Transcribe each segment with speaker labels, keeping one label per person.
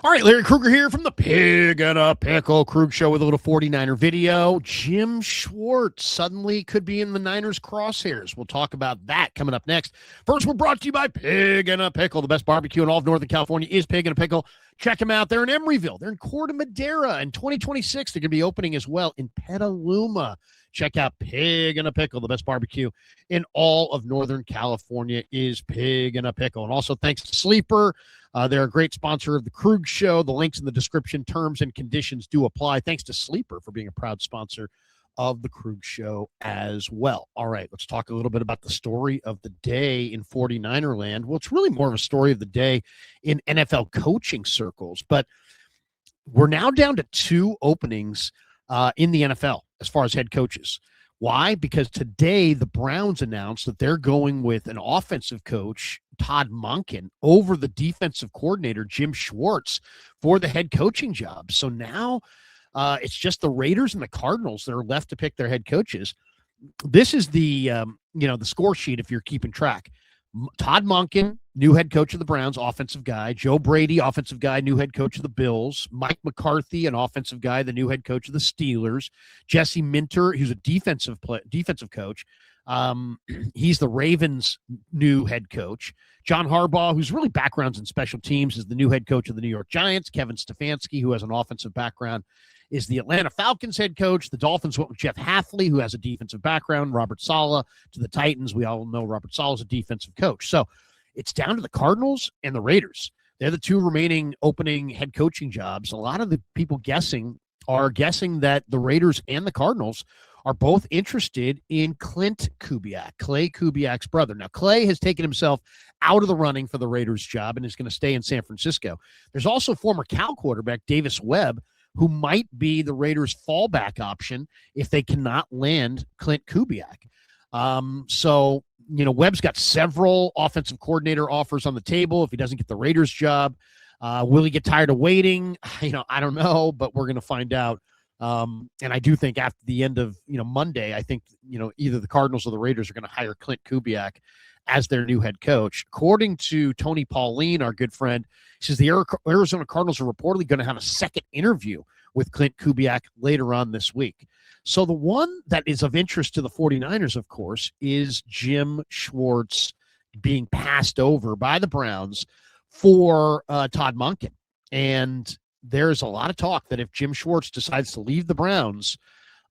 Speaker 1: All right, Larry Krueger here from the Pig and a Pickle Krug Show with a little 49er video. Jim Schwartz suddenly could be in the Niners crosshairs. We'll talk about that coming up next. First, we're brought to you by Pig and a Pickle. The best barbecue in all of Northern California is Pig and a Pickle. Check them out. They're in Emeryville. They're in Corte Madera. In 2026, they're going to be opening as well in Petaluma. Check out Pig and a Pickle. The best barbecue in all of Northern California is Pig and a Pickle. And also thanks to Sleeper. They're a great sponsor of the Krug Show. The links in the description, terms and conditions do apply. Thanks to Sleeper for being a proud sponsor of the Krug Show as well. All right, let's talk a little bit about the story of the day in 49er land. Well, it's really more of a story of the day in NFL coaching circles, but we're now down to 2 openings in the NFL as far as head coaches. Why? Because today the Browns announced that they're going with an offensive coach, Todd Monken, over the defensive coordinator, Jim Schwartz, for the head coaching job. So now it's just the Raiders and the Cardinals that are left to pick their head coaches. This is the score sheet if you're keeping track. Todd Monken, new head coach of the Browns, offensive guy. Joe Brady, offensive guy, new head coach of the Bills. Mike McCarthy, an offensive guy, the new head coach of the Steelers. Jesse Minter, who's a defensive coach. He's the Ravens' new head coach. John Harbaugh, who's really backgrounds in special teams, is the new head coach of the New York Giants. Kevin Stefanski, who has an offensive background, is the Atlanta Falcons head coach. The Dolphins went with Jeff Hafley, who has a defensive background. Robert Saleh to the Titans. We all know Robert Saleh is a defensive coach. So it's down to the Cardinals and the Raiders. They're the 2 remaining opening head coaching jobs. A lot of the people are guessing that the Raiders and the Cardinals are both interested in Clint Kubiak, Clay Kubiak's brother. Now, Clay has taken himself out of the running for the Raiders job and is going to stay in San Francisco. There's also former Cal quarterback Davis Webb, who might be the Raiders' fallback option if they cannot land Clint Kubiak. Webb's got several offensive coordinator offers on the table if he doesn't get the Raiders job. Will he get tired of waiting? I don't know, but we're going to find out. And I do think after the end of, Monday, I think, either the Cardinals or the Raiders are going to hire Clint Kubiak as their new head coach. According to Tony Pauline, our good friend, he says the Arizona Cardinals are reportedly going to have a second interview with Clint Kubiak later on this week. So the one that is of interest to the 49ers, of course, is Jim Schwartz being passed over by the Browns for Todd Monken. And there's a lot of talk that if Jim Schwartz decides to leave the Browns,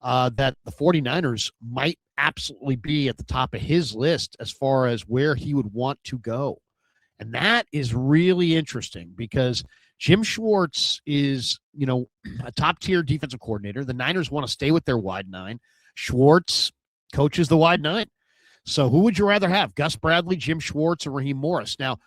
Speaker 1: that the 49ers might absolutely be at the top of his list as far as where he would want to go. And that is really interesting because Jim Schwartz is, a top-tier defensive coordinator. The Niners want to stay with their wide 9. Schwartz coaches the wide 9. So who would you rather have, Gus Bradley, Jim Schwartz, or Raheem Morris? Now,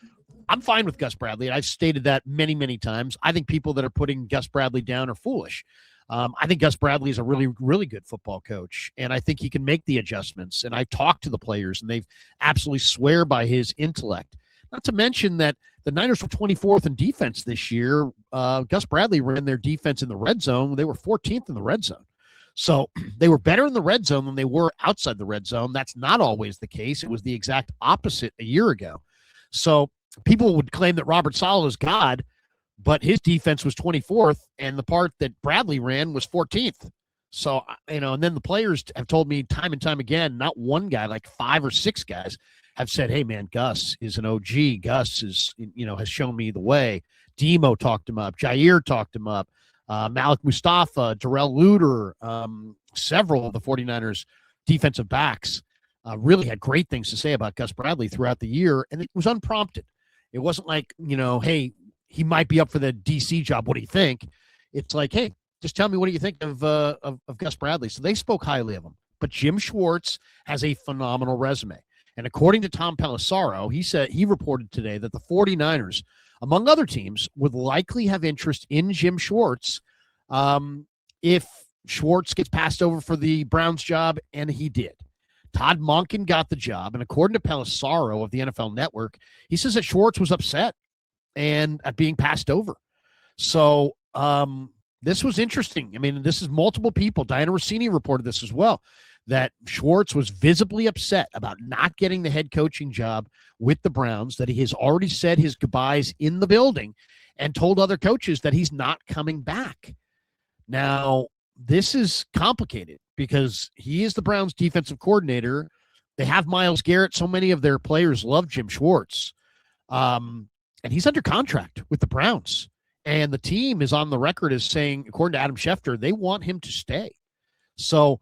Speaker 1: I'm fine with Gus Bradley, and I've stated that many, many times. I think people that are putting Gus Bradley down are foolish. I think Gus Bradley is a really, really good football coach, and I think he can make the adjustments. And I've talked to the players, and they've absolutely swear by his intellect. Not to mention that the Niners were 24th in defense this year. Gus Bradley ran their defense in the red zone. They were 14th in the red zone. So they were better in the red zone than they were outside the red zone. That's not always the case. It was the exact opposite a year ago. So people would claim that Robert Saleh is God, but his defense was 24th, and the part that Bradley ran was 14th. So, and then the players have told me time and time again, not one guy, like 5 or 6 guys have said, hey, man, Gus is an OG. Gus is, has shown me the way. Demo talked him up. Jair talked him up. Malik Mustafa, Darrell Luter, several of the 49ers defensive backs really had great things to say about Gus Bradley throughout the year, and it was unprompted. It wasn't like, hey, he might be up for the DC job. What do you think? It's like, hey, just tell me what do you think of Gus Bradley. So they spoke highly of him. But Jim Schwartz has a phenomenal resume. And according to Tom Pelissero, he reported today that the 49ers, among other teams, would likely have interest in Jim Schwartz if Schwartz gets passed over for the Browns job, and he did. Todd Monken got the job, and according to Pelissero of the NFL Network, he says that Schwartz was upset and at being passed over. So this was interesting. I mean, this is multiple people. Diana Rossini reported this as well. that Schwartz was visibly upset about not getting the head coaching job with the Browns, that he has already said his goodbyes in the building and told other coaches that he's not coming back. Now, this is complicated because he is the Browns defensive coordinator. They have Myles Garrett. So many of their players love Jim Schwartz. And he's under contract with the Browns. And the team is on the record as saying, according to Adam Schefter, they want him to stay. So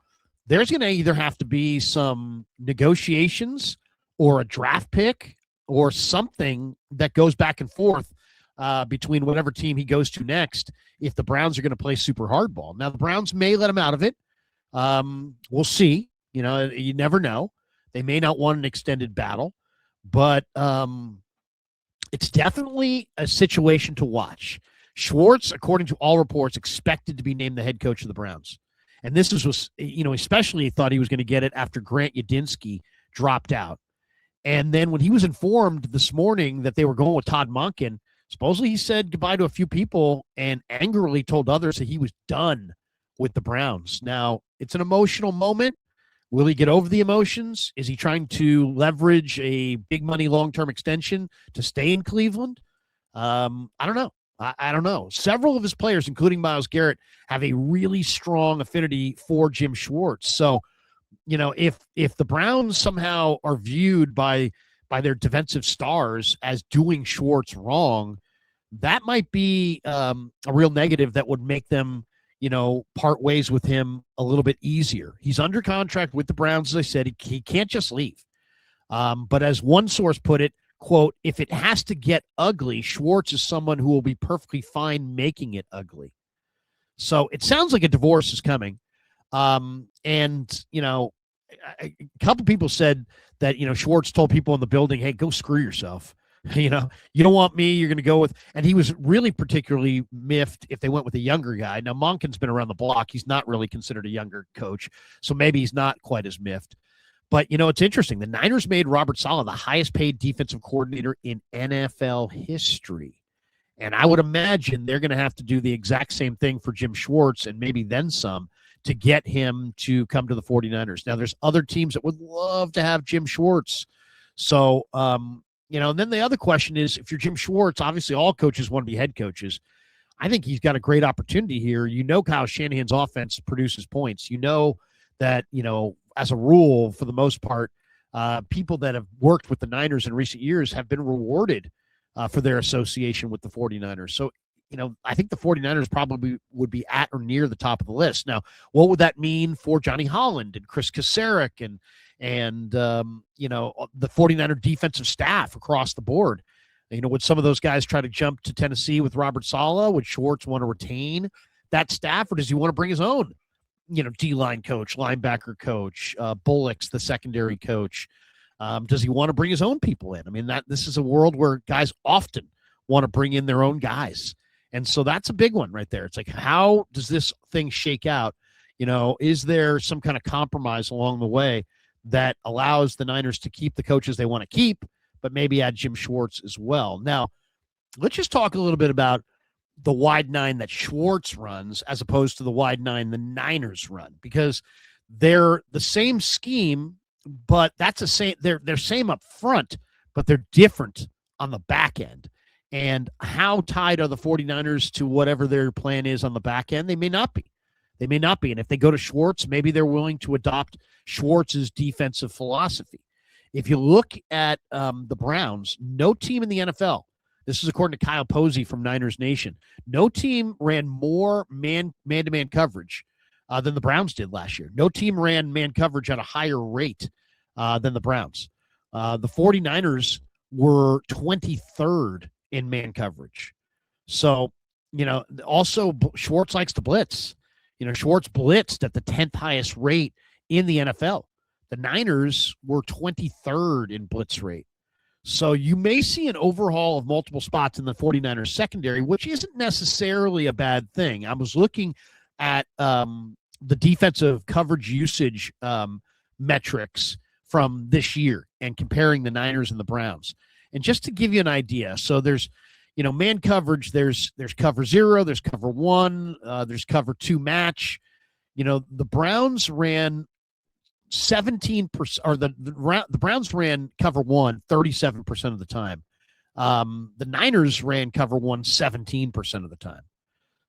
Speaker 1: there's going to either have to be some negotiations or a draft pick or something that goes back and forth between whatever team he goes to next if the Browns are going to play super hardball. Now, the Browns may let him out of it. We'll see. You never know. They may not want an extended battle, but it's definitely a situation to watch. Schwartz, according to all reports, expected to be named the head coach of the Browns. And this was especially thought he was going to get it after Grant Yadinsky dropped out. And then when he was informed this morning that they were going with Todd Monken, supposedly he said goodbye to a few people and angrily told others that he was done with the Browns. Now, it's an emotional moment. Will he get over the emotions? Is he trying to leverage a big money long-term extension to stay in Cleveland? I don't know. I don't know. Several of his players, including Myles Garrett, have a really strong affinity for Jim Schwartz. So, if the Browns somehow are viewed by their defensive stars as doing Schwartz wrong, that might be a real negative that would make them, part ways with him a little bit easier. He's under contract with the Browns, as I said. He can't just leave. But as one source put it, quote, if it has to get ugly, Schwartz is someone who will be perfectly fine making it ugly. So it sounds like a divorce is coming. And, a couple people said that, Schwartz told people in the building, hey, go screw yourself. You don't want me, you're going to go with, and he was really particularly miffed if they went with a younger guy. Now, Monken's been around the block. He's not really considered a younger coach, so maybe he's not quite as miffed. But, it's interesting. The Niners made Robert Saleh the highest paid defensive coordinator in NFL history. And I would imagine they're going to have to do the exact same thing for Jim Schwartz and maybe then some to get him to come to the 49ers. Now, there's other teams that would love to have Jim Schwartz. So, and then the other question is, if you're Jim Schwartz, obviously all coaches want to be head coaches. I think he's got a great opportunity here. Kyle Shanahan's offense produces points. That, as a rule, for the most part, people that have worked with the Niners in recent years have been rewarded for their association with the 49ers. So, I think the 49ers probably would be at or near the top of the list. Now, what would that mean for Johnny Holland and Chris Kasarik and the 49er defensive staff across the board? Would some of those guys try to jump to Tennessee with Robert Saleh? Would Schwartz want to retain that staff, or does he want to bring his own, D-line coach, linebacker coach, Bullock's the secondary coach? Does he want to bring his own people in? I mean, this is a world where guys often want to bring in their own guys. And so that's a big one right there. It's like, how does this thing shake out? Is there some kind of compromise along the way that allows the Niners to keep the coaches they want to keep, but maybe add Jim Schwartz as well? Now, let's just talk a little bit about the wide nine that Schwartz runs as opposed to the wide nine the Niners run, because they're the same scheme, but they're same up front, but they're different on the back end. And how tied are the 49ers to whatever their plan is on the back end? They may not be. And if they go to Schwartz, maybe they're willing to adopt Schwartz's defensive philosophy. If you look at the Browns, no team in the NFL, this is according to Kyle Posey from Niners Nation, no team ran more man-to-man coverage than the Browns did last year. No team ran man coverage at a higher rate than the Browns. The 49ers were 23rd in man coverage. So, also Schwartz likes to blitz. Schwartz blitzed at the 10th highest rate in the NFL. The Niners were 23rd in blitz rate. So you may see an overhaul of multiple spots in the 49ers secondary, which isn't necessarily a bad thing. I was looking at the defensive coverage usage metrics from this year and comparing the Niners and the Browns. And just to give you an idea, so there's, man coverage, there's cover 0, there's cover 1, there's cover 2 match. The Browns ran 17%, or the Browns ran cover one 37% of the time. The Niners ran cover one 17% of the time.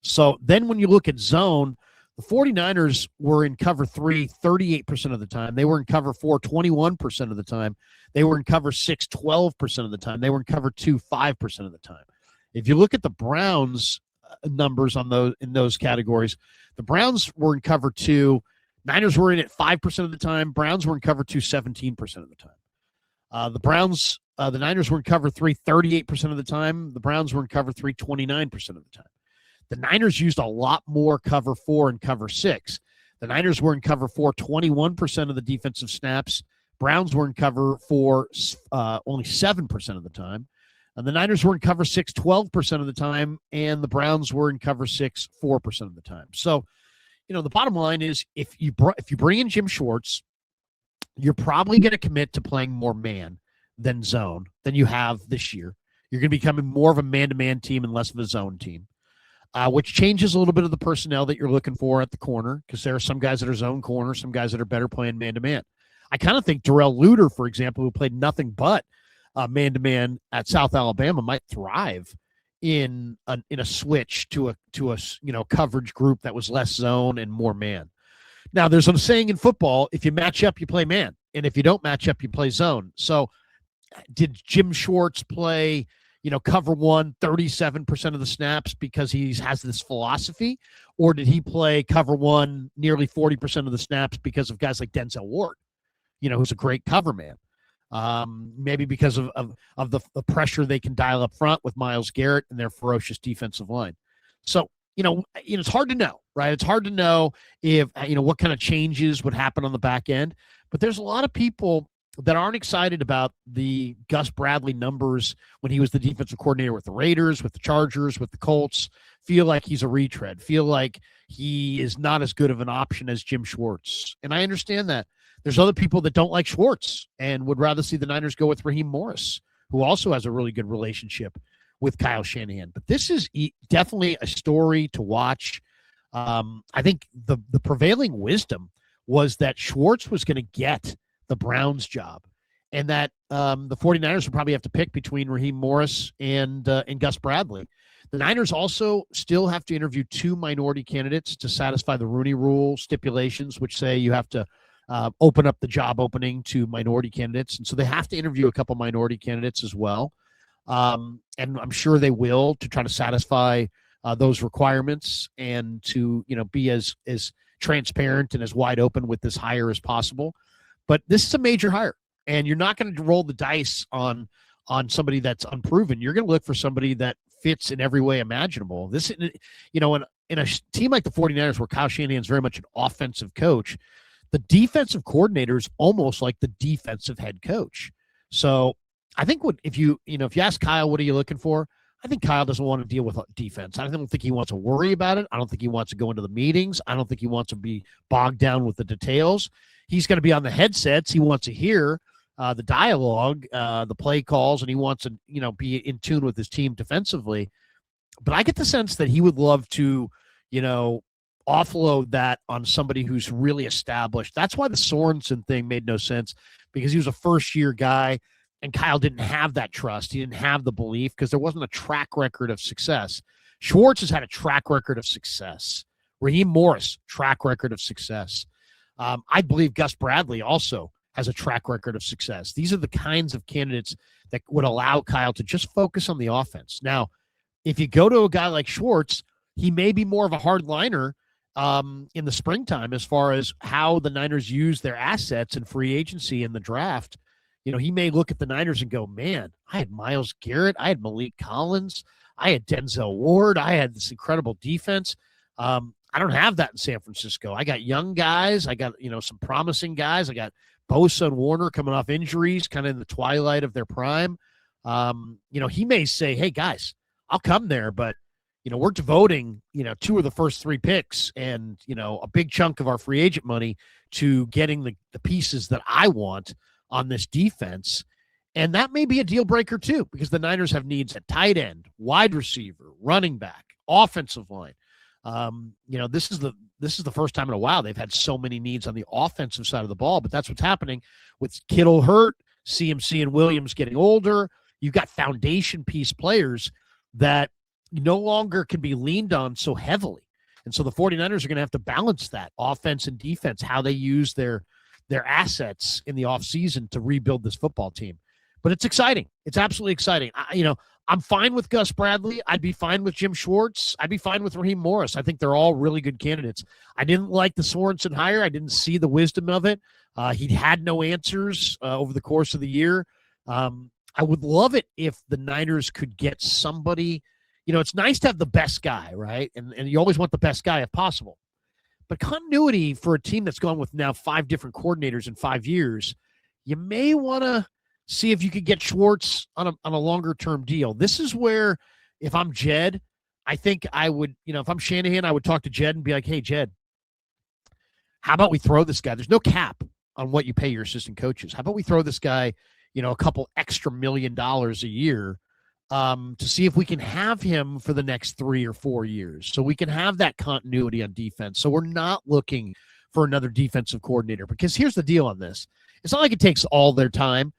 Speaker 1: So then when you look at zone, the 49ers were in cover 3 38% of the time. They were in cover 4 21% of the time. They were in cover 6 12% of the time. They were in cover 2 5% of the time. If you look at the Browns numbers on those in those categories, the Browns were in cover 2. Niners were in it 5% of the time. Browns were in cover 2 17% of the time. The Niners were in cover 3 38% of the time. The Browns were in cover 3 29% of the time. The Niners used a lot more cover 4 and cover 6. The Niners were in cover 4 21% of the defensive snaps. Browns were in cover 4 only 7% of the time. And the Niners were in cover 6 12% of the time, and the Browns were in cover 6 4% of the time. So, the bottom line is if you bring in Jim Schwartz, you're probably going to commit to playing more man than zone than you have this year. You're going to be becoming more of a man-to-man team and less of a zone team. Which changes a little bit of the personnel that you're looking for at the corner, because there are some guys that are zone corner, some guys that are better playing man-to-man. I kind of think Darrell Luter, for example, who played nothing but man-to-man at South Alabama, might thrive in a switch to a coverage group that was less zone and more man. Now, there's a saying in football: if you match up, you play man, and if you don't match up, you play zone. So, did Jim Schwartz play cover 1 37% of the snaps because he has this philosophy, or did he play cover 1 nearly 40% of the snaps because of guys like Denzel Ward, who's a great cover man? Maybe because of the pressure they can dial up front with Myles Garrett and their ferocious defensive line. So, it's hard to know, right? It's hard to know if, what kind of changes would happen on the back end, but there's a lot of people that aren't excited about the Gus Bradley numbers when he was the defensive coordinator with the Raiders, with the Chargers, with the Colts, feel like he's a retread, feel like he is not as good of an option as Jim Schwartz. And I understand that. There's other people that don't like Schwartz and would rather see the Niners go with Raheem Morris, who also has a really good relationship with Kyle Shanahan. But this is definitely a story to watch. I think the prevailing wisdom was that Schwartz was going to get the Browns job, and that the 49ers would probably have to pick between Raheem Morris and Gus Bradley. The Niners also still have to interview 2 minority candidates to satisfy the Rooney Rule stipulations, which say you have to open up the job opening to minority candidates. And so they have to interview a couple minority candidates as well. And I'm sure they will, to try to satisfy those requirements and to, be as transparent and as wide open with this hire as possible. But this is a major hire, and you're not going to roll the dice on somebody that's unproven. You're going to look for somebody that fits in every way imaginable. This, in a team like the 49ers, where Kyle Shanahan is very much an offensive coach, the defensive coordinator is almost like the defensive head coach. So I think if you ask Kyle, what are you looking for? I think Kyle doesn't want to deal with defense. I don't think he wants to worry about it. I don't think he wants to go into the meetings. I don't think he wants to be bogged down with the details. He's going to be on the headsets. He wants to hear the dialogue, the play calls, and he wants to, be in tune with his team defensively. But I get the sense that he would love to, offload that on somebody who's really established. That's why the Sorensen thing made no sense, because he was a first-year guy, and Kyle didn't have that trust. He didn't have the belief because there wasn't a track record of success. Schwartz has had a track record of success. Raheem Morris, track record of success. I believe Gus Bradley also has a track record of success. These are the kinds of candidates that would allow Kyle to just focus on the offense. Now, if you go to a guy like Schwartz, he may be more of a hardliner in the springtime as far as how the Niners use their assets and free agency in the draft. He may look at the Niners and go, man, I had Myles Garrett, I had Malik Collins, I had Denzel Ward, I had this incredible defense. I don't have that in San Francisco. I got young guys. I got, some promising guys. I got Bosa and Warner coming off injuries, kind of in the twilight of their prime. He may say, hey, guys, I'll come there, but, we're devoting, 2 of the first 3 picks and, a big chunk of our free agent money to getting the pieces that I want on this defense. And that may be a deal breaker too, because the Niners have needs at tight end, wide receiver, running back, offensive line. This is this is the first time in a while they've had so many needs on the offensive side of the ball, but that's what's happening with Kittle hurt, CMC and Williams getting older. You've got foundation piece players that no longer can be leaned on so heavily. And so the 49ers are going to have to balance that offense and defense, how they use their assets in the offseason to rebuild this football team. But it's exciting. It's absolutely exciting. I'm fine with Gus Bradley. I'd be fine with Jim Schwartz. I'd be fine with Raheem Morris. I think they're all really good candidates. I didn't like the Sorensen hire. I didn't see the wisdom of it. He had no answers over the course of the year. I would love it if the Niners could get somebody. It's nice to have the best guy, right? And you always want the best guy if possible. But continuity for a team that's gone with now 5 different coordinators in 5 years, you may want to see if you could get Schwartz on a longer-term deal. This is where, if I'm Jed, I think I would, if I'm Shanahan, I would talk to Jed and be like, hey, Jed, how about we throw this guy? There's no cap on what you pay your assistant coaches. How about we throw this guy, a couple extra $1 million a year to see if we can have him for the next 3 or 4 years so we can have that continuity on defense. So we're not looking for another defensive coordinator, because here's the deal on this. It's not like it takes all their time,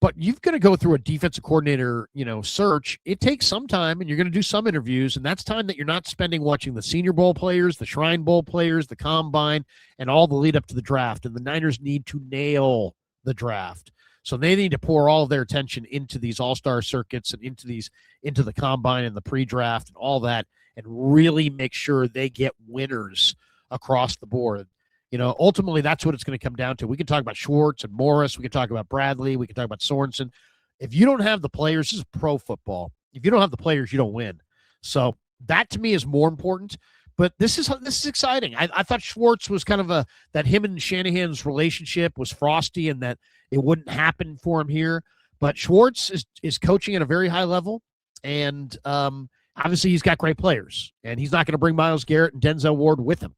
Speaker 1: but you've got to go through a defensive coordinator, search. It takes some time, and you're going to do some interviews, and that's time that you're not spending watching the Senior Bowl players, the Shrine Bowl players, the Combine, and all the lead up to the draft. And the Niners need to nail the draft. So they need to pour all of their attention into these all-star circuits and into the Combine and the pre-draft and all that, and really make sure they get winners across the board. Ultimately, that's what it's going to come down to. We can talk about Schwartz and Morris. We can talk about Bradley. We can talk about Sorensen. If you don't have the players, this is pro football. If you don't have the players, you don't win. So that, to me, is more important. But this is exciting. I thought Schwartz was kind of that him and Shanahan's relationship was frosty and that it wouldn't happen for him here. But Schwartz is coaching at a very high level. And obviously he's got great players. And he's not going to bring Myles Garrett and Denzel Ward with him.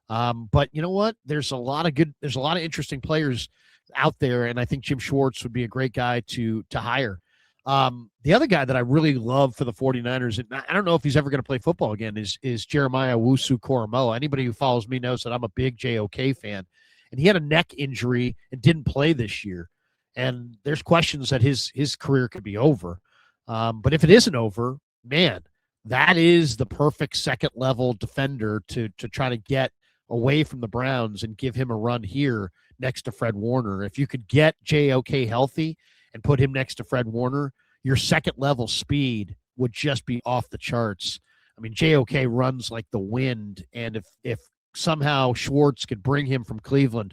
Speaker 1: But you know what? There's a lot of interesting players out there, and I think Jim Schwartz would be a great guy to hire. The other guy that I really love for the 49ers, and I don't know if he's ever going to play football again, is Jeremiah Owusu-Koramoah. Anybody who follows me knows that I'm a big JOK fan, and he had a neck injury and didn't play this year. And there's questions that his career could be over. But if it isn't over, man, that is the perfect second level defender to try to get away from the Browns and give him a run here next to Fred Warner. If you could get JOK healthy and put him next to Fred Warner, your second level speed would just be off the charts. I mean, JOK runs like the wind, and if somehow Schwartz could bring him from Cleveland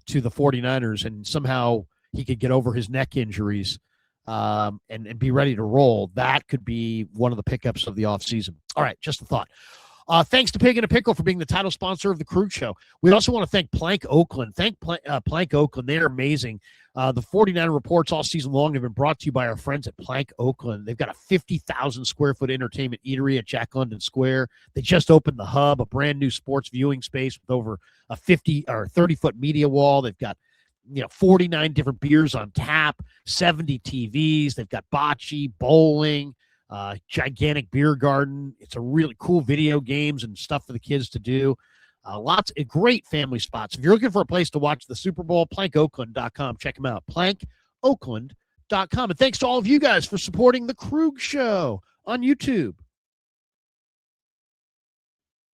Speaker 1: to the 49ers and somehow he could get over his neck injuries and be ready to roll, that could be one of the pickups of the offseason. All right, just a thought. Thanks to Pig and a Pickle for being the title sponsor of the Krug Show. We also want to thank Plank Oakland. Thank Plank Oakland. They're amazing. The 49 reports all season long have been brought to you by our friends at Plank Oakland. They've got a 50,000 square foot entertainment eatery at Jack London Square. They just opened the Hub, a brand new sports viewing space with over a 50 or 30-foot media wall. They've got 49 different beers on tap, 70 TVs. They've got bocce, bowling, gigantic beer garden. It's a really cool video games and stuff for the kids to do. Lots of great family spots. If you're looking for a place to watch the Super Bowl, plankoakland.com. Check them out, plankoakland.com. And thanks to all of you guys for supporting the Krug Show on YouTube.